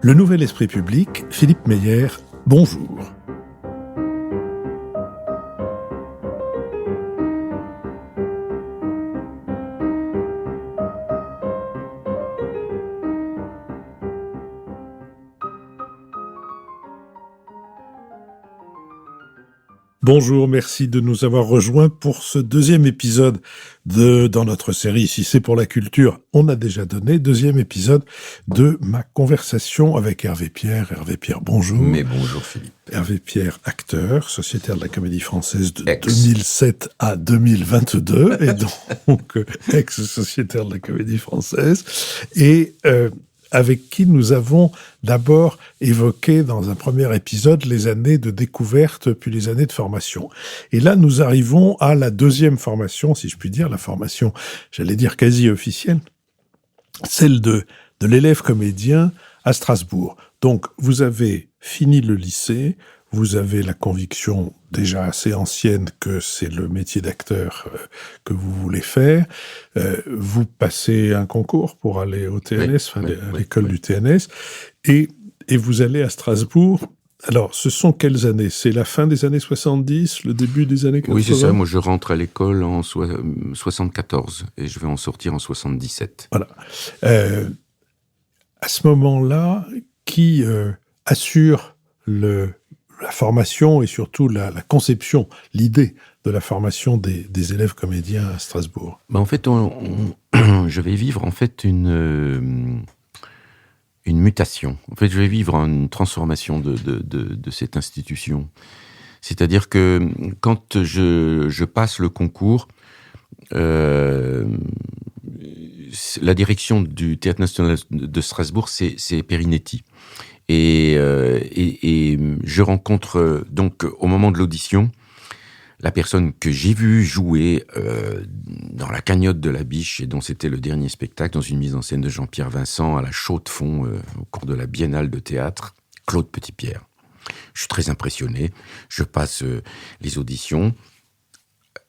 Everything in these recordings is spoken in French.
Le Nouvel Esprit Public, Philippe Meyer, bonjour. Bonjour, merci de nous avoir rejoints pour ce deuxième épisode dans notre série Si c'est pour la culture, on a déjà donné, deuxième épisode de ma conversation avec Hervé Pierre. Hervé Pierre, bonjour. Mais bonjour Philippe. Hervé Pierre, acteur, sociétaire de la Comédie Française de 2007 à 2022, et donc ex-sociétaire de la Comédie Française, et avec qui nous avons d'abord évoqué dans un premier épisode les années de découverte puis les années de formation. Et là, nous arrivons à la deuxième formation, si je puis dire, la formation, j'allais dire quasi officielle, celle de l'élève comédien à Strasbourg. Donc, vous avez fini le lycée, vous avez la conviction déjà assez ancienne que c'est le métier d'acteur que vous voulez faire. Vous passez un concours pour aller au TNS, à l'école du TNS, et vous allez à Strasbourg. Alors, ce sont quelles années ? C'est la fin des années 70, le début des années 80 ? Oui, c'est ça. Moi, je rentre à l'école en 74 et je vais en sortir en 77. Voilà. À ce moment-là, qui assure la formation et surtout la conception, l'idée de la formation des élèves comédiens à Strasbourg ? En fait, je vais vivre en fait une mutation. En fait, je vais vivre une transformation de cette institution. C'est-à-dire que quand je passe le concours, la direction du Théâtre National de Strasbourg, c'est Perinetti. Et je rencontre donc au moment de l'audition la personne que j'ai vue jouer dans La Cagnotte de la Biche, et dont c'était le dernier spectacle, dans une mise en scène de Jean-Pierre Vincent à la Chaux-de-Fonds au cours de la Biennale de théâtre, Claude Petitpierre. Je suis très impressionné, je passe les auditions,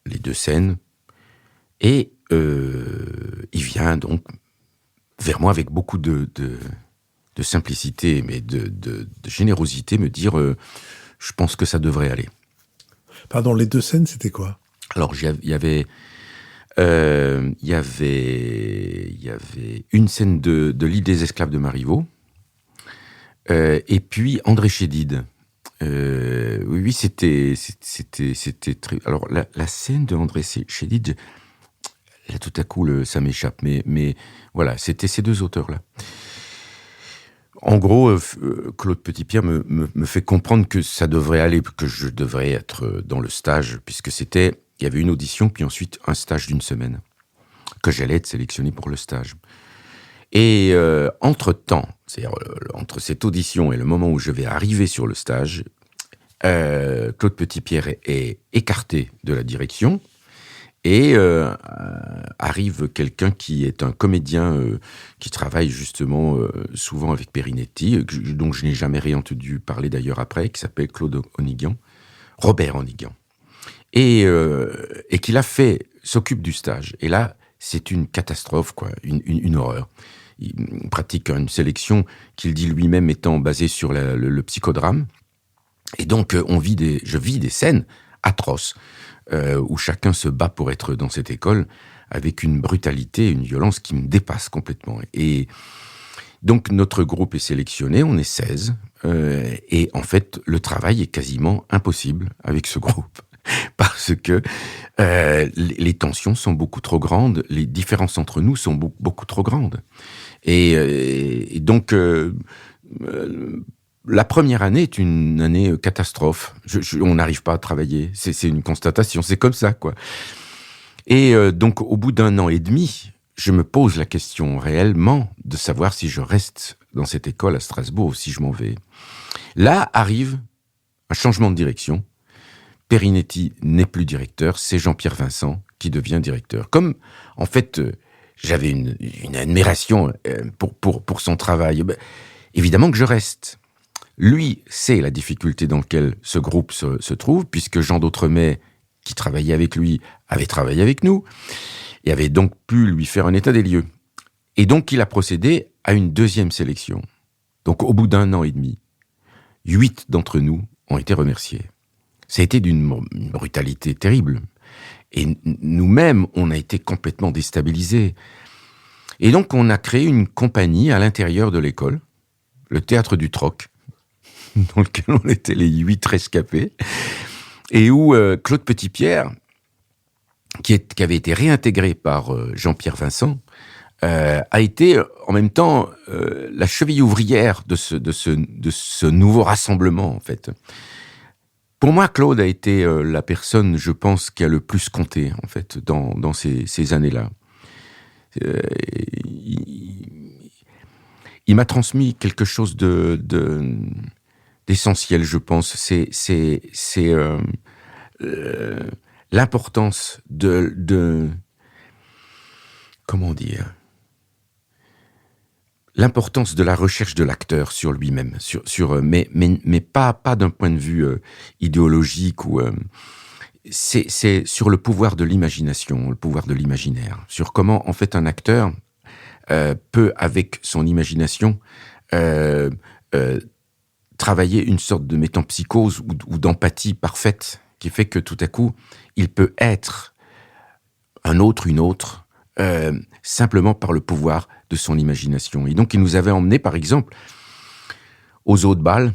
les deux scènes, et il vient donc vers moi avec beaucoup de simplicité, mais de générosité, me dire je pense que ça devrait aller. Pardon, les deux scènes, c'était quoi ? Alors, il y avait une scène de l'île des esclaves de Marivaux, et puis André Chédid. Oui, c'était très... Alors, la scène de André Chédid, là, tout à coup, ça m'échappe, mais voilà, c'était ces deux auteurs-là. En gros, Claude Petitpierre me fait comprendre que ça devrait aller, que je devrais être dans le stage, puisque il y avait une audition, puis ensuite un stage d'une semaine, que j'allais être sélectionné pour le stage. Et entre-temps, c'est-à-dire entre cette audition et le moment où je vais arriver sur le stage, Claude Petitpierre est écarté de la direction, et arrive quelqu'un qui est un comédien qui travaille justement souvent avec Perinetti, dont je n'ai jamais rien entendu parler d'ailleurs après, qui s'appelle Robert Oniguian. Et qui s'occupe du stage. Et là, c'est une catastrophe, quoi, une horreur. Il pratique une sélection qu'il dit lui-même étant basée sur le psychodrame. Et donc, je vis des scènes atroces, où chacun se bat pour être dans cette école avec une brutalité, une violence qui me dépasse complètement. Et donc notre groupe est sélectionné, on est 16, et en fait le travail est quasiment impossible avec ce groupe, parce que les tensions sont beaucoup trop grandes, les différences entre nous sont beaucoup trop grandes. Et donc... la première année est une année catastrophe. On n'arrive pas à travailler. C'est une constatation. C'est comme ça, quoi. Et donc, au bout d'un an et demi, je me pose la question réellement de savoir si je reste dans cette école à Strasbourg ou si je m'en vais. Là arrive un changement de direction. Perinetti n'est plus directeur. C'est Jean-Pierre Vincent qui devient directeur. Comme, en fait, j'avais une admiration pour son travail, évidemment que je reste. Lui sait la difficulté dans laquelle ce groupe se trouve, puisque Jean d'Autremet, qui travaillait avec lui, avait travaillé avec nous, et avait donc pu lui faire un état des lieux. Et donc, il a procédé à une deuxième sélection. Donc au bout d'1 an et demi, 8 d'entre nous ont été remerciés. Ça a été d'une brutalité terrible. Et nous-mêmes, on a été complètement déstabilisés. Et donc, on a créé une compagnie à l'intérieur de l'école, le Théâtre du Troc, dans lequel on était les 8 rescapés, et où Claude Petitpierre, qui avait été réintégré par Jean-Pierre Vincent, a été en même temps la cheville ouvrière de ce nouveau rassemblement, en fait. Pour moi, Claude a été la personne, je pense, qui a le plus compté, en fait, dans ces années-là. Il m'a transmis quelque chose d'essentiel, je pense. C'est l'importance de comment dire, l'importance de la recherche de l'acteur sur lui-même, mais pas d'un point de vue idéologique ou c'est sur le pouvoir de l'imagination, le pouvoir de l'imaginaire, sur comment en fait un acteur peut avec son imagination travailler une sorte de métempsychose ou d'empathie parfaite qui fait que tout à coup il peut être un autre, une autre. Simplement par le pouvoir de son imagination. Et donc, il nous avait emmenés, par exemple, aux Zoo de Bâle.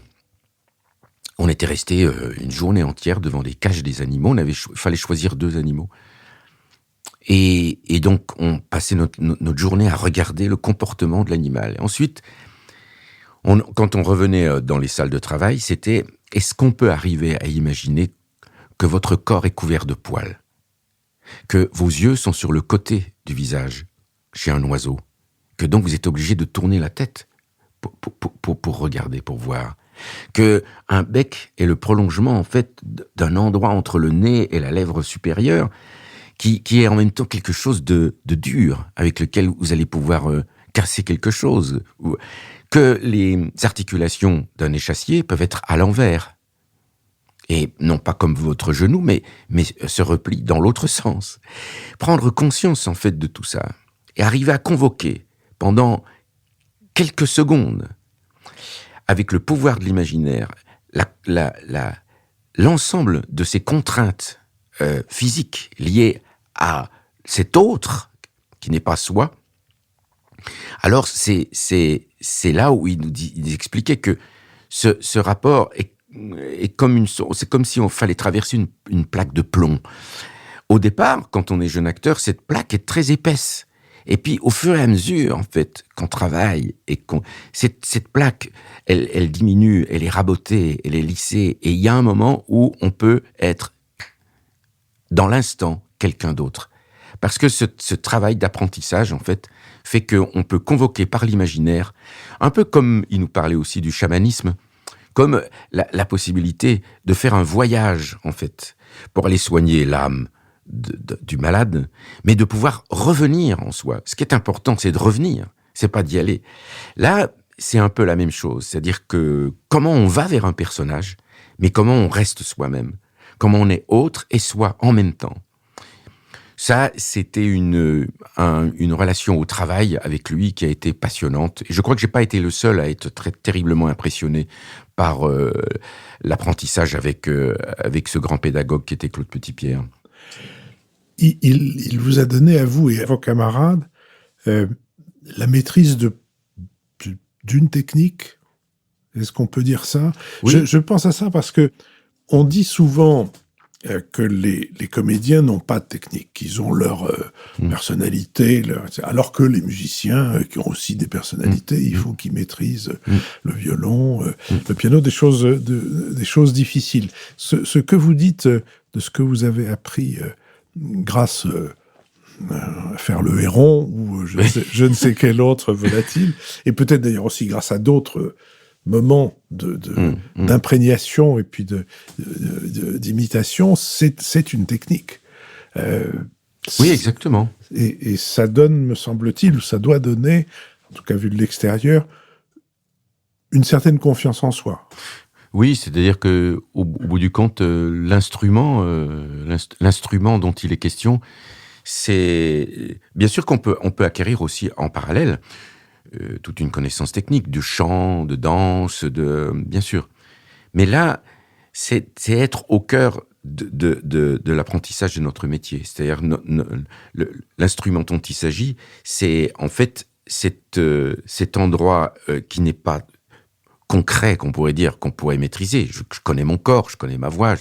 On était restés une journée entière devant des cages des animaux. Il fallait choisir 2 animaux. Et donc, on passait notre journée à regarder le comportement de l'animal. Et ensuite, quand on revenait dans les salles de travail, c'était « Est-ce qu'on peut arriver à imaginer que votre corps est couvert de poils ? Que vos yeux sont sur le côté du visage, chez un oiseau, que donc vous êtes obligé de tourner la tête pour regarder, pour voir, que un bec est le prolongement en fait d'un endroit entre le nez et la lèvre supérieure, qui est en même temps quelque chose de dur, avec lequel vous allez pouvoir casser quelque chose, que les articulations d'un échassier peuvent être à l'envers, et non pas comme votre genou, mais se replie dans l'autre sens. Prendre conscience, en fait, de tout ça, et arriver à convoquer, pendant quelques secondes, avec le pouvoir de l'imaginaire, l'ensemble de ces contraintes physiques liées à cet autre, qui n'est pas soi, alors c'est là où il expliquait que ce rapport est c'est comme si on fallait traverser une plaque de plomb. Au départ, quand on est jeune acteur, cette plaque est très épaisse. Et puis, au fur et à mesure, en fait, qu'on travaille et cette plaque, elle diminue, elle est rabotée, elle est lissée. Et il y a un moment où on peut être, dans l'instant, quelqu'un d'autre. Parce que ce travail d'apprentissage, en fait qu'on peut convoquer par l'imaginaire, un peu comme il nous parlait aussi du chamanisme, comme la possibilité de faire un voyage, en fait, pour aller soigner l'âme du malade, mais de pouvoir revenir en soi. Ce qui est important, c'est de revenir, c'est pas d'y aller. Là, c'est un peu la même chose, c'est-à-dire que comment on va vers un personnage, mais comment on reste soi-même, comment on est autre et soi en même temps. Ça, c'était une relation au travail avec lui qui a été passionnante. Et je crois que j'ai pas été le seul à être terriblement impressionné par l'apprentissage avec ce grand pédagogue qui était Claude Petitpierre. Il vous a donné à vous et à vos camarades la maîtrise d'une technique. Est-ce qu'on peut dire ça ? Oui. Je pense à ça parce que on dit souvent que les comédiens n'ont pas de technique, qu'ils ont leur personnalité, alors que les musiciens, qui ont aussi des personnalités, il faut qu'ils maîtrisent le violon, le piano, des choses difficiles. Ce que vous dites de ce que vous avez appris grâce à faire le héron, ou je ne sais quel autre volatile, et peut-être d'ailleurs aussi grâce à d'autres moment d'imprégnation et puis d'imitation, c'est une technique. Oui, exactement. Et ça donne, me semble-t-il, ou ça doit donner, en tout cas vu de l'extérieur, une certaine confiance en soi. Oui, c'est-à-dire que au bout du compte, l'instrument dont il est question, c'est bien sûr qu'on peut acquérir aussi en parallèle toute une connaissance technique, de chant, de danse, bien sûr. Mais là, c'est être au cœur de l'apprentissage de notre métier. C'est-à-dire, l'instrument dont il s'agit, c'est en fait cet endroit qui n'est pas concret, qu'on pourrait maîtriser. Je connais mon corps, je connais ma voix,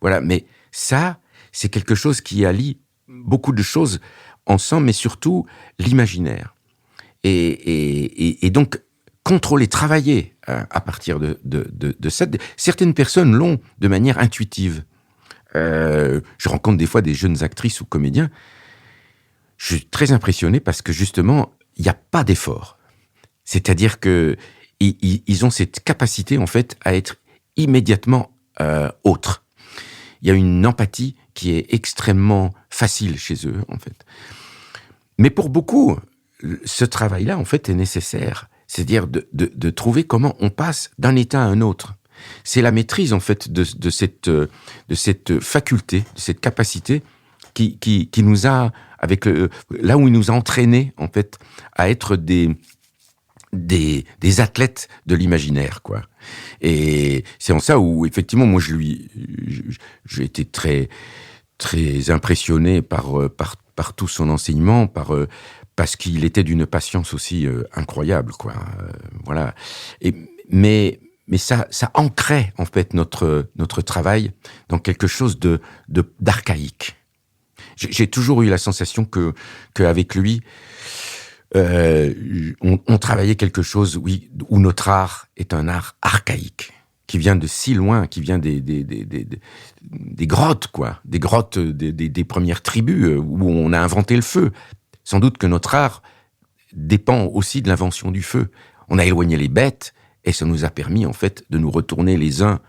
voilà. Mais ça, c'est quelque chose qui allie beaucoup de choses ensemble, mais surtout l'imaginaire. Et donc, contrôler, travailler à partir de ça. Certaines personnes l'ont de manière intuitive. Je rencontre des fois des jeunes actrices ou comédiens. Je suis très impressionné parce que justement, il n'y a pas d'effort. C'est-à-dire que ils ont cette capacité, en fait, à être immédiatement autres. Il y a une empathie qui est extrêmement facile chez eux, en fait. Mais pour beaucoup, ce travail-là, en fait, est nécessaire. C'est-à-dire de trouver comment on passe d'un état à un autre. C'est la maîtrise, en fait, de cette faculté, de cette capacité qui nous a, là où il nous a entraînés, en fait, à être des athlètes de l'imaginaire, quoi. Et c'est en ça où, effectivement, moi, j'ai été très, très impressionné par tout son enseignement, parce qu'il était d'une patience aussi incroyable, quoi. Voilà. Mais ça ancrait, en fait, notre travail dans quelque chose d'archaïque. J'ai toujours eu la sensation qu'avec lui, on travaillait quelque chose, oui, où notre art est un art archaïque, qui vient de si loin, qui vient des grottes, quoi, des grottes des premières tribus où on a inventé le feu. Sans doute que notre art dépend aussi de l'invention du feu. On a éloigné les bêtes et ça nous a permis, en fait, de nous retourner les uns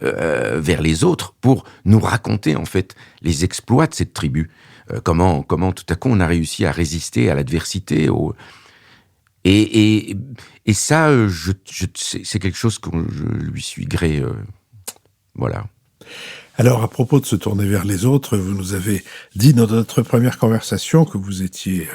vers les autres pour nous raconter, en fait, les exploits de cette tribu. Comment tout à coup on a réussi à résister à l'adversité. Et ça, c'est quelque chose que je lui suis gré. Voilà. Alors, à propos de se tourner vers les autres, vous nous avez dit dans notre première conversation que vous étiez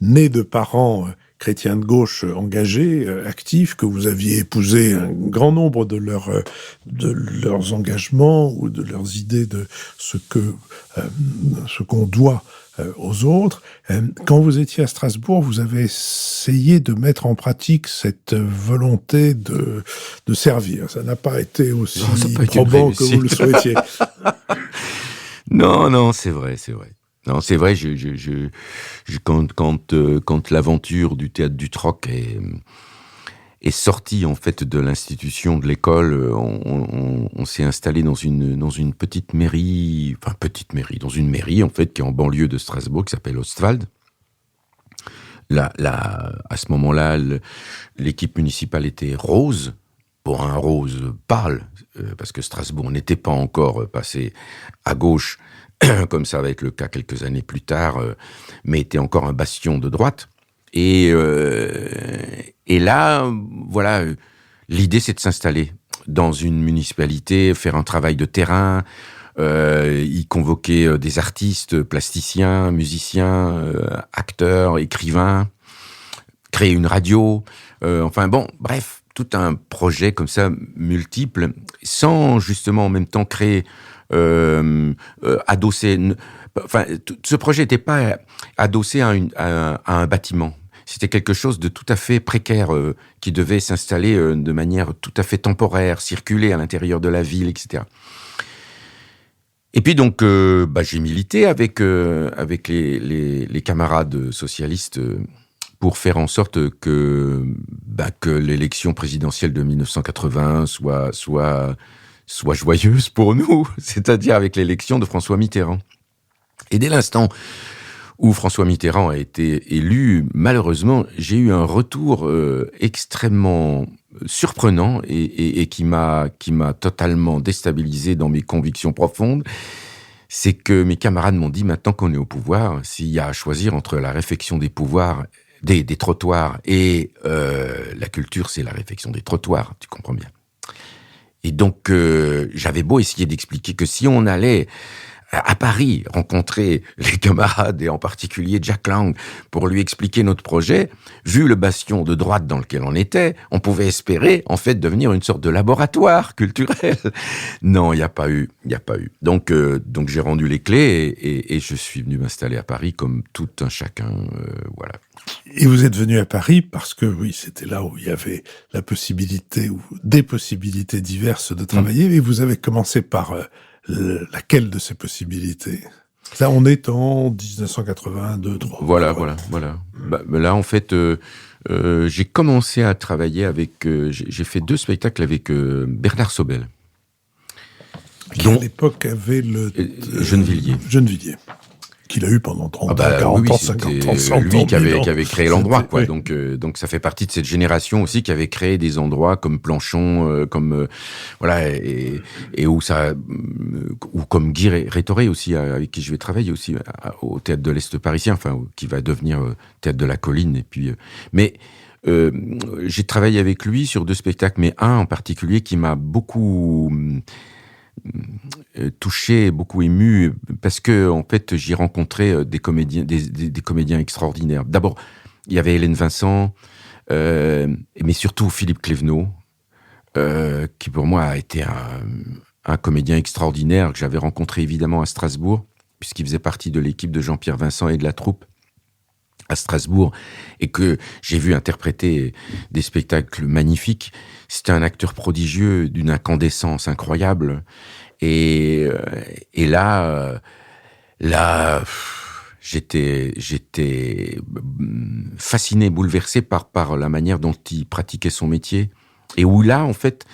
né de parents chrétiens de gauche engagés, actifs, que vous aviez épousé un grand nombre de leurs engagements ou de leurs idées de ce qu'on doit aux autres. Quand vous étiez à Strasbourg, vous avez essayé de mettre en pratique cette volonté de servir. Ça n'a pas été aussi probant que vous le souhaitiez. Non, c'est vrai. Non, c'est vrai. Quand l'aventure du théâtre du Troc est sortie, en fait, de l'institution de l'école, on s'est installé dans une petite mairie, dans une mairie, en fait, qui est en banlieue de Strasbourg, qui s'appelle Ostwald. Là, à ce moment-là, l'équipe municipale était rose, pour un rose pâle, parce que Strasbourg n'était pas encore passé à gauche, comme ça va être le cas quelques années plus tard, mais était encore un bastion de droite. Et là, voilà, l'idée, c'est de s'installer dans une municipalité, faire un travail de terrain, y convoquer des artistes, plasticiens, musiciens, acteurs, écrivains, créer une radio, enfin bon, bref, tout un projet comme ça, multiple, sans justement en même temps créer, adossé... Enfin, ce projet n'était pas adossé à un bâtiment. C'était quelque chose de tout à fait précaire, qui devait s'installer de manière tout à fait temporaire, circuler à l'intérieur de la ville, etc. Et puis donc, j'ai milité avec les camarades socialistes pour faire en sorte que l'élection présidentielle de 1980 soit joyeuse pour nous, c'est-à-dire avec l'élection de François Mitterrand. Et dès l'instant où François Mitterrand a été élu, malheureusement, j'ai eu un retour extrêmement surprenant et qui m'a totalement déstabilisé dans mes convictions profondes. C'est que mes camarades m'ont dit, maintenant qu'on est au pouvoir, s'il y a à choisir entre la réfection des pouvoirs, des trottoirs et la culture, c'est la réfection des trottoirs, tu comprends bien. Et donc, j'avais beau essayer d'expliquer que si on allait à Paris, rencontrer les camarades et en particulier Jack Lang pour lui expliquer notre projet, vu le bastion de droite dans lequel on était, on pouvait espérer en fait devenir une sorte de laboratoire culturel. Non, il n'y a pas eu. Donc j'ai rendu les clés et je suis venu m'installer à Paris comme tout un chacun. Voilà. Et vous êtes venu à Paris parce que, oui, c'était là où il y avait la possibilité, ou des possibilités diverses de travailler, et vous avez commencé par laquelle de ces possibilités? Ça, on est en 1982, 3. Voilà. Là, en fait, j'ai commencé à travailler avec... j'ai fait 2 spectacles avec Bernard Sobel. Qui, à l'époque, avait le... Gennevilliers. Qu'il a eu pendant 30 ans, 40 ans, 50 ans, 100 ans. Lui qui avait créé l'endroit, quoi. Oui. Donc ça fait partie de cette génération aussi qui avait créé des endroits comme Planchon, voilà, et où ça, ou comme Guy Rétoré aussi, avec qui je vais travailler aussi au Théâtre de l'Est parisien, enfin, qui va devenir Théâtre de la Colline, et puis, mais j'ai travaillé avec lui sur 2 spectacles, mais un en particulier qui m'a beaucoup touché, beaucoup ému, parce que en fait j'y rencontrais des comédiens extraordinaires. D'abord, il y avait Hélène Vincent, mais surtout Philippe Clévenot, qui pour moi a été un comédien extraordinaire que j'avais rencontré évidemment à Strasbourg, puisqu'il faisait partie de l'équipe de Jean-Pierre Vincent et de la troupe à Strasbourg, et que j'ai vu interpréter des spectacles magnifiques. C'était un acteur prodigieux, d'une incandescence incroyable. Et là, j'étais fasciné, bouleversé par la manière dont il pratiquait son métier. Et où là, en fait,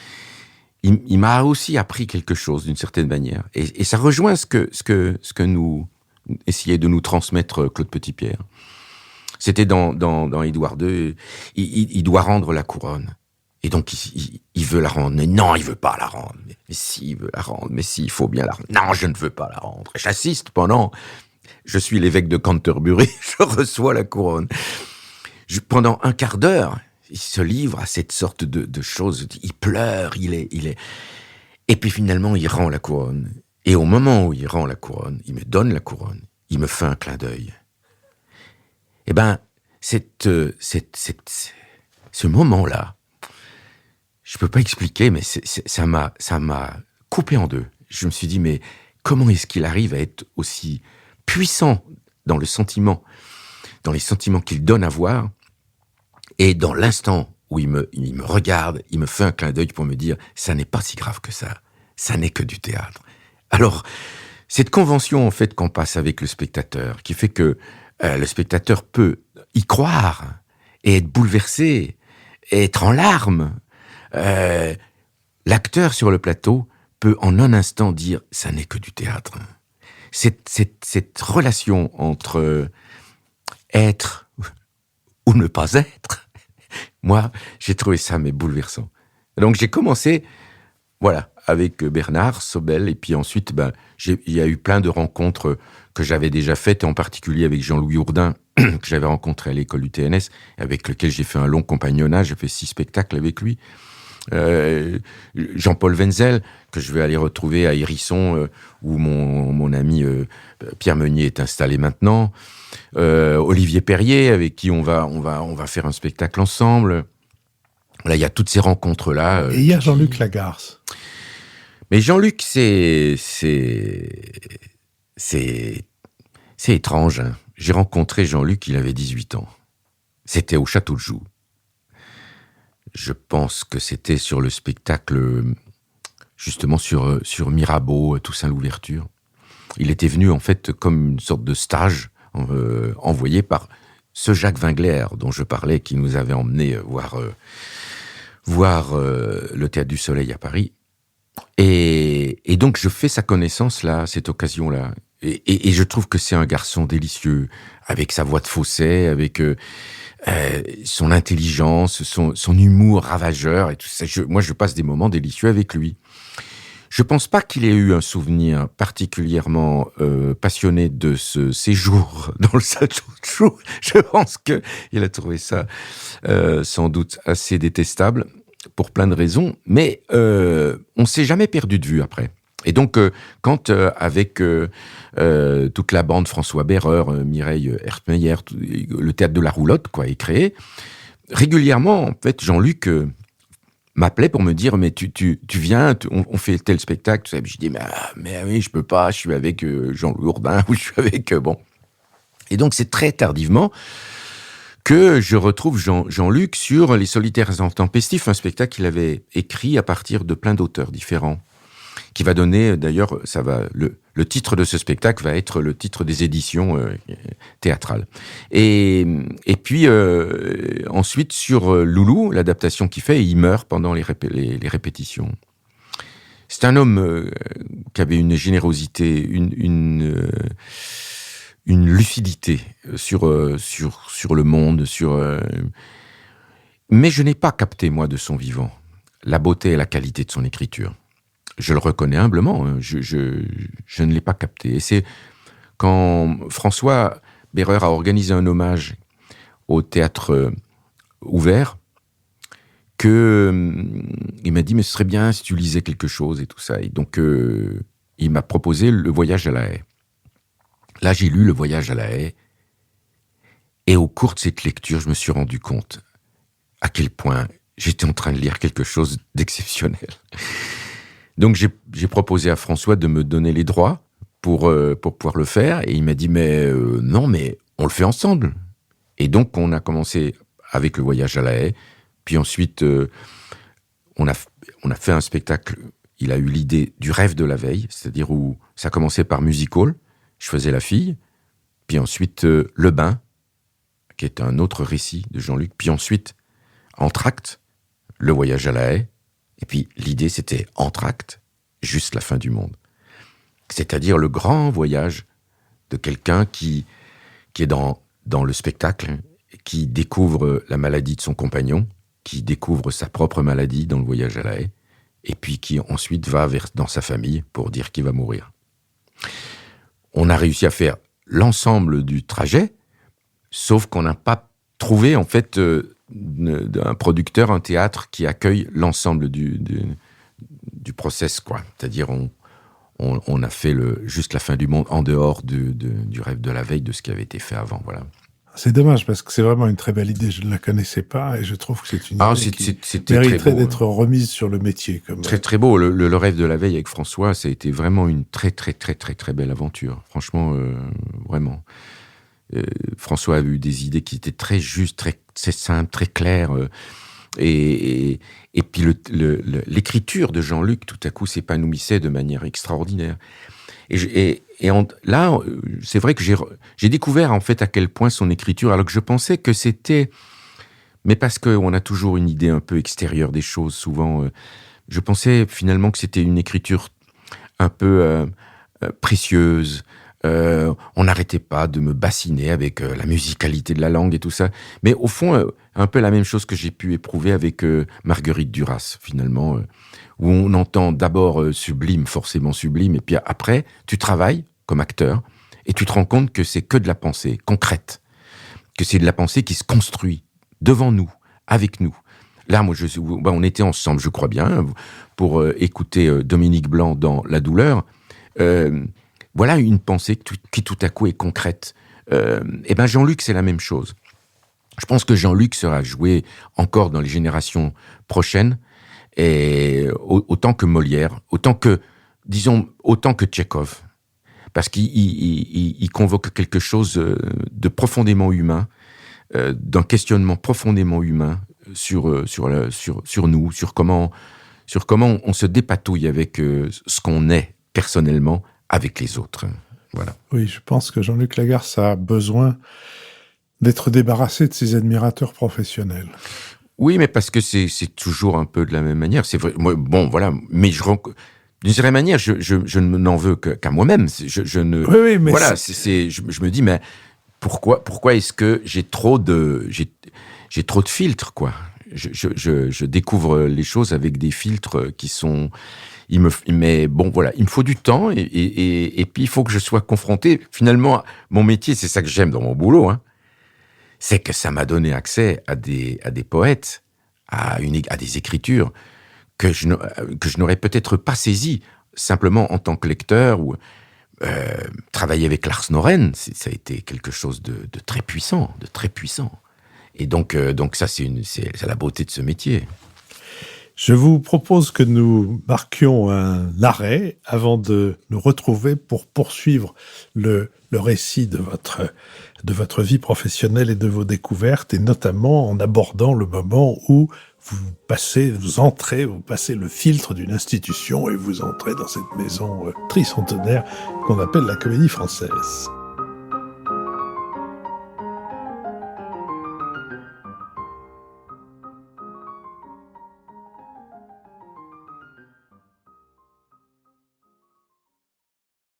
il m'a aussi appris quelque chose d'une certaine manière. Et ça rejoint ce que nous essayait de nous transmettre Claude Petitpierre. C'était dans Édouard II, il doit rendre la couronne. Et donc, il veut la rendre. Mais non, il veut pas la rendre. Mais si, il veut la rendre. Mais si, il faut bien la rendre. Non, je ne veux pas la rendre. J'assiste pendant... Je suis l'évêque de Canterbury, je reçois la couronne. Pendant un quart d'heure, il se livre à cette sorte de choses. Il pleure, il est... Et puis finalement, il rend la couronne. Et au moment où il rend la couronne, il me donne la couronne. Il me fait un clin d'œil. Eh ben, ce moment-là, je peux pas expliquer, mais ça m'a coupé en deux. Je me suis dit, mais comment est-ce qu'il arrive à être aussi puissant dans les sentiments qu'il donne à voir, et dans l'instant où il me regarde, il me fait un clin d'œil pour me dire, ça n'est pas si grave que ça n'est que du théâtre. Alors, cette convention, en fait, qu'on passe avec le spectateur, qui fait que le spectateur peut y croire, et être bouleversé, et être en larmes. L'acteur sur le plateau peut en un instant dire « ça n'est que du théâtre ». Cette relation entre être ou ne pas être, moi, j'ai trouvé ça mais bouleversant. Donc j'ai commencé, voilà, avec Bernard Sobel, et puis ensuite, il y a eu plein de rencontres que j'avais déjà faites, en particulier avec Jean-Louis Hourdin, que j'avais rencontré à l'école du TNS, avec lequel j'ai fait un long compagnonnage, j'ai fait 6 spectacles avec lui. Jean-Paul Wenzel, que je vais aller retrouver à Hérisson, où mon ami Pierre Meunier est installé maintenant. Olivier Perrier, avec qui on va faire un spectacle ensemble. Là, il y a toutes ces rencontres-là. Et il y a Jean-Luc Lagarce. Mais Jean-Luc, c'est étrange, hein. J'ai rencontré Jean-Luc, il avait 18 ans. C'était au Château de Joux. Je pense que c'était sur le spectacle, justement sur Mirabeau, Toussaint l'Ouverture. Il était venu, en fait, comme une sorte de stage envoyé par ce Jacques Wingler dont je parlais, qui nous avait emmenés voir le Théâtre du Soleil à Paris. Et donc, je fais sa connaissance, là, à cette occasion-là. Et je trouve que c'est un garçon délicieux, avec sa voix de fausset, avec son intelligence, son humour ravageur, et tout ça. Moi, je passe des moments délicieux avec lui. Je pense pas qu'il ait eu un souvenir particulièrement passionné de ce séjour dans le Château de Joux. Je pense qu'il a trouvé ça sans doute assez détestable, pour plein de raisons, mais on s'est jamais perdu de vue après. Et donc, quand avec toute la bande, François Berreur, Mireille Hertmeyer, le théâtre de la Roulotte, quoi, est créé, régulièrement, en fait, Jean-Luc m'appelait pour me dire, mais tu viens, on fait tel spectacle, tout ça. Je dis, mais oui, je peux pas, je suis avec Jean-Louis Urbain, ou je suis avec, bon. Et donc, c'est très tardivement que je retrouve Jean-Luc sur Les Solitaires Intempestifs, un spectacle qu'il avait écrit à partir de plein d'auteurs différents, qui va donner, d'ailleurs, le titre de ce spectacle va être le titre des éditions théâtrales. Et puis, ensuite, sur Loulou, l'adaptation qu'il fait, il meurt pendant les répétitions. C'est un homme qui avait une générosité, une lucidité sur le monde, mais je n'ai pas capté, moi, de son vivant, la beauté et la qualité de son écriture. Je le reconnais humblement, je ne l'ai pas capté. Et c'est quand François Berreur a organisé un hommage au théâtre ouvert qu'il m'a dit, mais ce serait bien si tu lisais quelque chose et tout ça. Et donc, il m'a proposé Le Voyage à la Haye. Là, j'ai lu Le Voyage à la Haye, et au cours de cette lecture, je me suis rendu compte à quel point j'étais en train de lire quelque chose d'exceptionnel. Donc, j'ai proposé à François de me donner les droits pour pouvoir le faire, et il m'a dit, mais non, mais on le fait ensemble. Et donc, on a commencé avec Le Voyage à la Haye, puis ensuite, on a fait un spectacle. Il a eu l'idée du Rêve de la veille, c'est-à-dire où ça commençait par music hall, je faisais la fille, puis ensuite Le Bain, qui est un autre récit de Jean-Luc, puis ensuite Entr'acte, Le Voyage à la Haye, et puis l'idée c'était Entr'acte, juste la fin du monde. C'est-à-dire le grand voyage de quelqu'un qui est dans le spectacle, qui découvre la maladie de son compagnon, qui découvre sa propre maladie dans Le Voyage à la Haye, et puis qui ensuite va dans sa famille pour dire qu'il va mourir. On a réussi à faire l'ensemble du trajet, sauf qu'on n'a pas trouvé, en fait, un producteur, un théâtre qui accueille l'ensemble du process, quoi. C'est-à-dire, on a fait juste la fin du monde en dehors du Rêve de la veille, de ce qui avait été fait avant, voilà. C'est dommage, parce que c'est vraiment une très belle idée. Je ne la connaissais pas, et je trouve que c'est une idée qui mériterait d'être remise sur le métier. Très, très beau. Le Rêve de la veille avec François, ça a été vraiment une très, très, très, très, très belle aventure. Franchement, vraiment. François a eu des idées qui étaient très justes, très simples, très claires. Et puis l'écriture de Jean-Luc, tout à coup, s'épanouissait de manière extraordinaire. Là, c'est vrai que j'ai découvert en fait à quel point son écriture, alors que je pensais que c'était, mais parce qu'on a toujours une idée un peu extérieure des choses, souvent, je pensais finalement que c'était une écriture un peu précieuse. On n'arrêtait pas de me bassiner avec la musicalité de la langue et tout ça. Mais au fond, un peu la même chose que j'ai pu éprouver avec Marguerite Duras, finalement, où on entend d'abord sublime, forcément sublime, et puis après, tu travailles comme acteur, et tu te rends compte que c'est que de la pensée concrète, que c'est de la pensée qui se construit devant nous, avec nous. Là, moi, on était ensemble, je crois bien, pour écouter Dominique Blanc dans La douleur. Voilà une pensée qui tout à coup est concrète. Et ben Jean-Luc, c'est la même chose. Je pense que Jean-Luc sera joué encore dans les générations prochaines, et autant que Molière, autant que Tchekhov, parce qu'il convoque quelque chose de profondément humain, d'un questionnement profondément humain sur nous, sur comment on se dépatouille avec ce qu'on est personnellement avec les autres. Voilà. Oui, je pense que Jean-Luc Lagarce a besoin d'être débarrassé de ses admirateurs professionnels. Oui, mais parce que c'est toujours un peu de la même manière. C'est vrai. Moi, bon, voilà. Mais d'une certaine manière, je n'en veux qu'à moi-même. Oui, mais voilà. Je me dis, mais pourquoi est-ce que j'ai trop de filtres, quoi. Je découvre les choses avec des filtres qui sont. Mais bon, voilà, il me faut du temps, et puis il faut que je sois confronté. Finalement, mon métier, c'est ça que j'aime dans mon boulot, hein. C'est que ça m'a donné accès à des poètes, à des écritures que je n'aurais peut-être pas saisies simplement en tant que lecteur ou travailler avec Lars Noren, ça a été quelque chose de très puissant, de très puissant. Et donc ça, c'est la beauté de ce métier. Je vous propose que nous marquions un arrêt avant de nous retrouver pour poursuivre le récit de votre vie professionnelle et de vos découvertes, et notamment en abordant le moment où vous passez le filtre d'une institution et vous entrez dans cette maison tricentenaire qu'on appelle la Comédie Française.